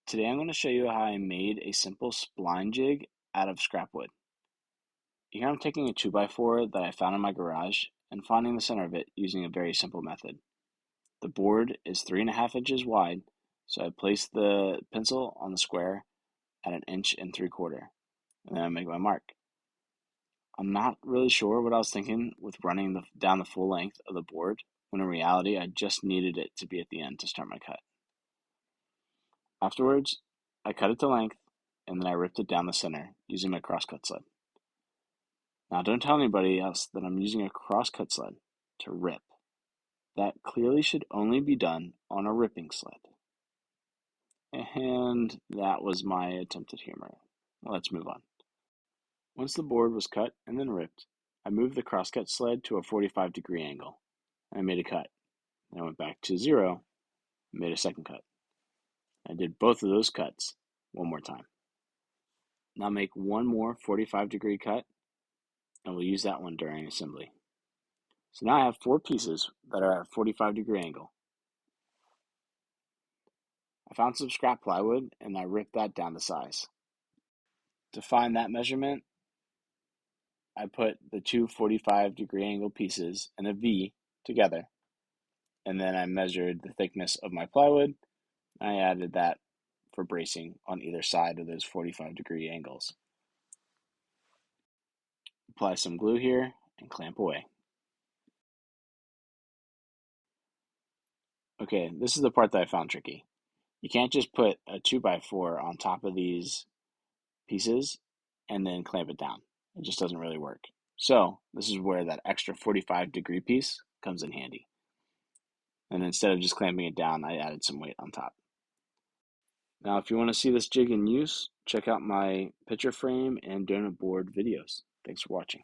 Today I'm going to show you how I made a simple spline jig out of scrap wood. Here I'm taking a 2x4 that I found in my garage and finding the center of it using a very simple method. The board is 3.5 inches wide, so I place the pencil on the square at 1 3/4 inches, and then I make my mark. I'm not really sure what I was thinking with running down the full length of the board, when in reality I just needed it to be at the end to start my cut. Afterwards, I cut it to length, and then I ripped it down the center using my crosscut sled. Now don't tell anybody else that I'm using a crosscut sled to rip. That clearly should only be done on a ripping sled. And that was my attempt at humor. Let's move on. Once the board was cut and then ripped, I moved the crosscut sled to a 45-degree angle, and I made a cut. Then I went back to 0 and made a second cut. I did both of those cuts one more time. Now make one more 45-degree cut, and we'll use that one during assembly. So now I have 4 pieces that are at a 45-degree angle. I found some scrap plywood and I ripped that down to size. To find that measurement, I put the two 45-degree angle pieces in a V together, and then I measured the thickness of my plywood. I added that for bracing on either side of those 45-degree angles. Apply some glue here and clamp away. Okay, this is the part that I found tricky. You can't just put a 2x4 on top of these pieces and then clamp it down. It just doesn't really work. So this is where that extra 45-degree piece comes in handy. And instead of just clamping it down, I added some weight on top. Now, if you want to see this jig in use, check out my picture frame and donut board videos. Thanks for watching.